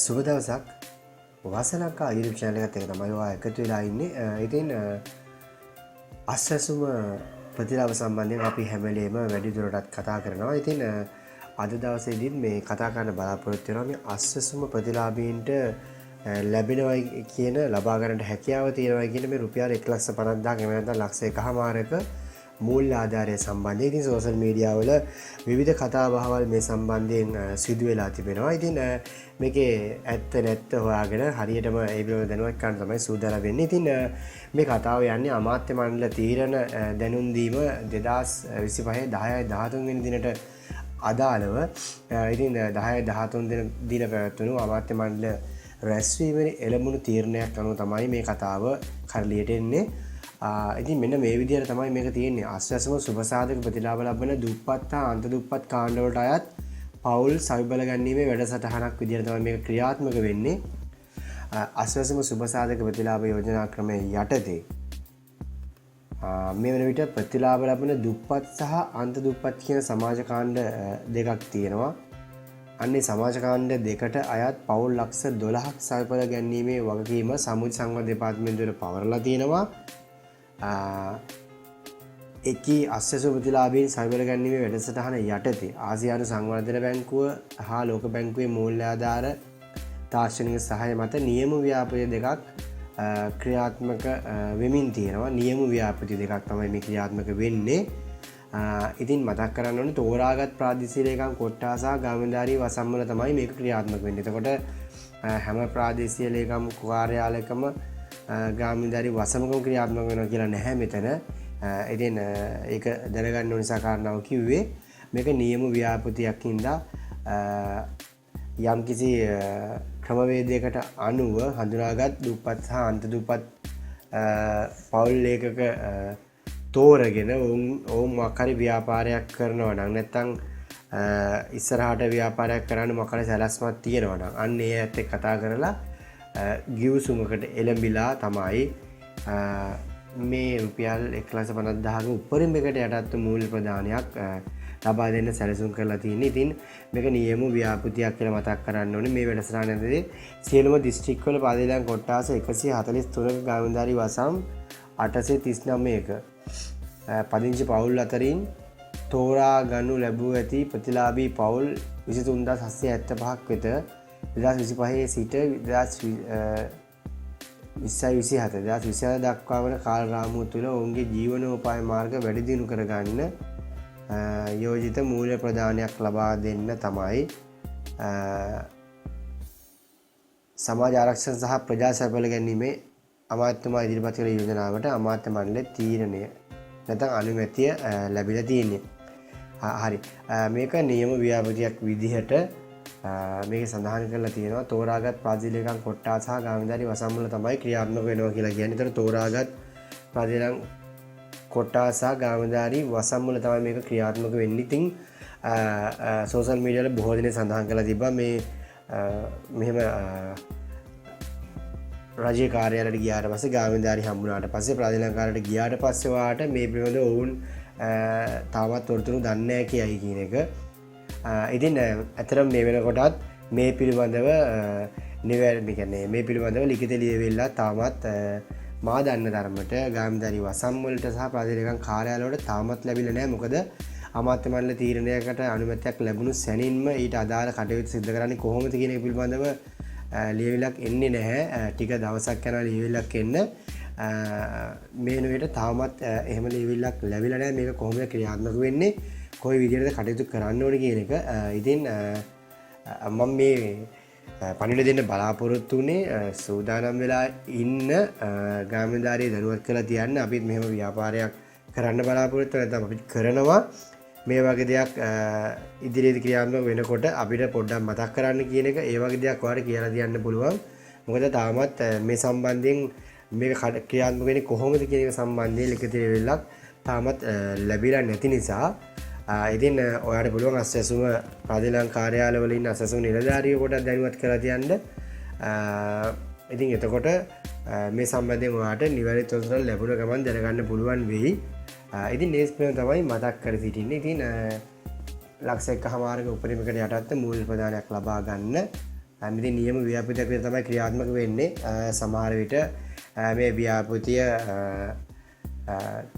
සුබ දවසක් වාසනාකා YouTube channel එකත් එක තමයි ඔයා එකතු වෙලා ඉන්නේ. ඉතින් අස්වැසුම ප්‍රතිලාභ සම්බන්ධයෙන් අපි හැම වෙලේම වැඩි දුරටත් කතා කරනවා. ඉතින් අද දවසේදීත් මේ කතා කරන්න බලාපොරොත්තු වෙනවා මේ අස්වැසුම ප්‍රතිලාභීන්ට ලැබෙනවා කියන ලබා ගන්නට හැකියාව තියෙනවා කියන මේ රුපියල් 1,50,000 එහෙම නැත්නම් ලක්ෂ 1.5ක මූල්‍ය ආධාරය සම්බන්ධයෙන් ඉතින් සෝෂල් මීඩියා වල විවිධ කතා බහවල් මේ සම්බන්ධයෙන් සිදු වෙලා තිබෙනවා. ඉතින් මේකේ ඇත්ත නැත්ත හොයාගෙන හරියටම ඒ පිළිබඳව දැනුවත් කරන්න තමයි සූදානම් වෙන්නේ. ඉතින් මේ කතාව යන්නේ අමාත්‍ය මණ්ඩල තීරණ දැනුම් දීම 2025 10/13 වෙනි දිනට අදාළව ඉතින් 10/13 දින පැවැත්වුණු අමාත්‍ය මණ්ඩල රැස්වීමේ එළඹුණු තීරණයක් අනුව තමයි මේ කතාව කරලියට එන්නේ. ඉතින් මෙන්න මේ විදිහට තමයි මේක තියෙන්නේ. අස්වැසුම සුබසාධක ප්‍රතිලාභ ලබන දුප්පත් හා අන්ත දුප්පත් කාණ්ඩවලට අයත් පවුල් සවිබල ගැනීමේ වැඩසටහනක් විදිහට තමයි මේක ක්‍රියාත්මක වෙන්නේ. අස්වැසුම සුබසාධක ප්‍රතිලාභ යෝජනා ක්‍රමයේ යටතේ මේ වෙන විට ප්‍රතිලාභ ලබන දුප්පත් සහ අන්ත දුප්පත් කියන සමාජ කාණ්ඩ දෙකක් තියෙනවා. අන්නේ සමාජ කාණ්ඩ දෙකට අයත් පවුල් ලක්ෂ 12ක් සවිබල ගැනීමේ වගකීම සමුද්‍ර සංවර්ධන දෙපාර්තමේන්තුවට පවරලා තියෙනවා. එකී අස්වැසුම ප්‍රතිලාභීන් සවිබල ගැනීමේ වැඩසටහන යටතේ ආසියානු සංවර්ධන බැංකුව හා ලෝක බැංකුවේ මූල්‍ය ආධාර තාක්ෂණික සහාය මත නියම ව්‍යාපෘති දෙකක් ක්‍රියාත්මක වෙමින් තියෙනවා. නියම ව්‍යාපෘති දෙකක් තමයි මේ ක්‍රියාත්මක වෙන්නේ. ඉතින් මතක් කරන්න ඕනේ තෝරාගත් ප්‍රාදේශීය ලේකම් කොට්ටාස සහ ගාමිණීධාරී වසම් වල තමයි මේක ක්‍රියාත්මක වෙන්නේ. එතකොට හැම ප්‍රාදේශීය ලේකම් කාර්යාලයකම ගාමිණීධාරී වසමකම ක්‍රියාත්මක වෙනවා කියලා නැහැ මෙතන. ඉතින් ඒක දැනගන්න ඕන නිසා කාරණාව කිව්වේ මේක නියම ව්‍යාපෘතියක් හින්දා යම්කිසි ක්‍රමවේදයකට අනුව හඳුනාගත් දුප්පත් සහ අන්ත දුප්පත් පවුල් ලේකක තෝරගෙන ඔවුන් මොකක් හරි ව්‍යාපාරයක් කරනවා නම් නැත්නම් ඉස්සරහට ව්‍යාපාරයක් කරන්න මොකක් හරි සැලැස්මක් තියෙනවා නම් අන්න ඒ ඇත්ත කතා කරලා ගිවිසුමකට එළඹිලා තමයි මේ රුපියල් 1,50,000ක උපරිම එකට යටත් මූල්‍ය ප්‍රදානයක් ලබා දෙන්න සැලසුම් කරලා තියෙන්නේ. ඉතින් මේක නියම ව්‍යාපෘතියක් කියලා මතක් කරන්න ඕනේ. මේ වැඩසටහනේදී සියලුම දිස්ත්‍රික්කවල පාදේලයන් කොට්ටාස 143ක ගාමිණීධාරී වසම් 839ක පදිංචි පවුල් අතරින් තෝරා ගනු ලැබුව ඇති ප්‍රතිලාභී පවුල් 23,775ක් වෙත 2025 සිට 2027 දක්වා වන කාල රාමුව තුළ ඔවුන්ගේ ජීවනෝපාය මාර්ග වැඩි දියුණු කරගන්න යෝජිත මූල්‍ය ප්‍රදානයක් ලබා දෙන්න තමයි සමාජ ආරක්ෂණ සහ ප්‍රජා සැපල ගැනීමේ අමාත්‍යතුමා ඉදිරිපත් කළ යෝජනාවට අමාත්‍ය මණ්ඩලයේ තීරණය නැත්නම් අනුමැතිය ලැබිලා තියෙන්නේ. හරි. මේක නියම ව්‍යාපෘතියක් විදිහට මේක සඳහන් කරලා තියෙනවා. තෝරාගත් ප්‍රාදේශීය ලේකම් කොට්ටාස සහ ගාමිණීධාරී වසම් වල තමයි ක්‍රියාත්මක වෙනවා කියලා කියන්නේ. ඒතර තෝරාගත් ප්‍රාදේශීය කොට්ටාස සහ ගාමිණීධාරී වසම් වල තමයි මේක ක්‍රියාත්මක වෙන්නේ. ඉතින් සෝෂල් මීඩියා වල බොහෝ දෙනෙක් සඳහන් කරලා තිබ්බා මේ මෙහෙම රජයේ කාර්යාලයට ගියාට පස්සේ ගාමිණීධාරී හම්බුනාට පස්සේ ප්‍රාදේශීය කාර්යාලයට ගියාට පස්සේ වාට මේ පිළිබඳව ඔවුන් තාමත් තොරතුරු දන්නේ නැහැ කියයි කියන එක. ඉතින් ඇතරම් මේ වෙනකොටත් මේ පිළිබඳව නිවැරදි කියන්නේ මේ පිළිබඳව ලිඛිත ලියවිල්ල තාමත් මා දන්න ධර්මයට ගාමිණීධාරී වසම් වලට සහ ප්‍රාදේශීය කාර්යාලවලට තාමත් ලැබිලා නැහැ. මොකද අමාත්‍ය මණ්ඩල තීරණයකට අනුමැතියක් ලැබුණු සැනින්ම ඊට අදාළ කටයුතු සිදු කරන්නේ කොහොමද කියන එක පිළිබඳව ලියවිල්ලක් එන්නේ නැහැ. ටික දවසක් යනවා ලියවිල්ලක් එන්න. මේ වෙනුවට තාමත් එහෙම ලියවිල්ලක් ලැබිලා නැහැ. මේක කොහොමද ක්‍රියාත්මක වෙන්නේ? කොයි විදිහටද කටයුතු කරන්න ඕනේ කියන එක. ඉතින් මම මේ පණිවිඩ දෙන්න බලාපොරොත්තු වුණේ සූදානම් වෙලා ඉන්න ගාමිණීධාරී දැනුවත් කරලා තියන්න අපිත් මෙහෙම ව්‍යාපාරයක් කරන්න බලාපොරොත්තු නැත්නම් අපිත් කරනවා මේ වගේ දෙයක් ඉදිරියේදී ක්‍රියාත්මක වෙනකොට අපිට පොඩ්ඩක් මතක් කරන්න කියන එක ඒ වගේ දෙයක් ඔයාලට කියලා තියන්න පුළුවන්. මොකද තාමත් මේ සම්බන්ධයෙන් මේක ක්‍රියාත්මක වෙන්නේ කොහොමද කියන එක සම්බන්ධයෙන් ලිඛිත වෙලක් තාමත් ලැබිලා නැති නිසා ඉතින් ඔයාලට පුළුවන් අස්වැසුම ප්‍රාදේශීය කාර්යාලවල ඉන්න අස්වැසුම නිලධාරියෝ කොට දැනුවත් කරලා තියන්න. ඉතින් එතකොට මේ සම්බන්ධයෙන් ඔයාලට නිවැරදි තොරතුරු ලැබුණ ගමන් දැනගන්න පුළුවන් වෙයි. ඉතින් මේ තමයි මතක් කර සිටින්නේ. ඉතින් ලක්ෂ 1.5ක උපරිමකට යටත් මූල්‍ය ප්‍රදානයක් ලබා ගන්න ඉතින් නියම ව්‍යාපෘතියක් විදිහට තමයි ක්‍රියාත්මක වෙන්නේ. සමහර විට මේ ව්‍යාපෘතිය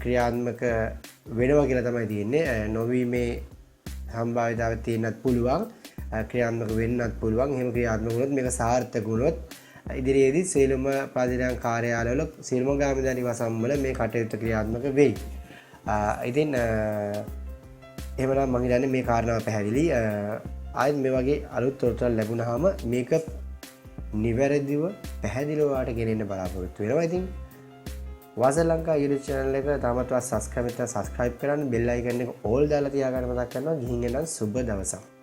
ක්‍රියාත්මක වෙනවා කියලා තමයි තියෙන්නේ. නොවීමේ සම්භාවිතාවක් තියෙන්නත් පුළුවන්. ක්‍රියාත්මක වෙන්නත් පුළුවන්. එහෙම ක්‍රියාත්මක වුණොත් මේක සාර්ථක වුණොත් ඉදිරියේදී සියලුම ප්‍රාදේශීය කාර්යාලවල සියලුම ගාමිණී නිවාසම් වල මේ කටයුතු ක්‍රියාත්මක වෙයි. ඉතින් එහෙමනම් මම හිතන්නේ මේ කාරණාව පැහැදිලි. ආයෙත් මේ වගේ අලුත් තොරතුරු ලැබුණාම මේක නිවැරදිව පැහැදිලිව වාට ගෙනෙන්න බලාපොරොත්තු වෙනවා. ඉතින් වාසල් ලංකා YouTube channel එක තාමත් subscribe කරන්න, bell icon එක all දාලා තියාගන්න මතක් කරනවා. ගිහින් එන්න සුබ දවසක්.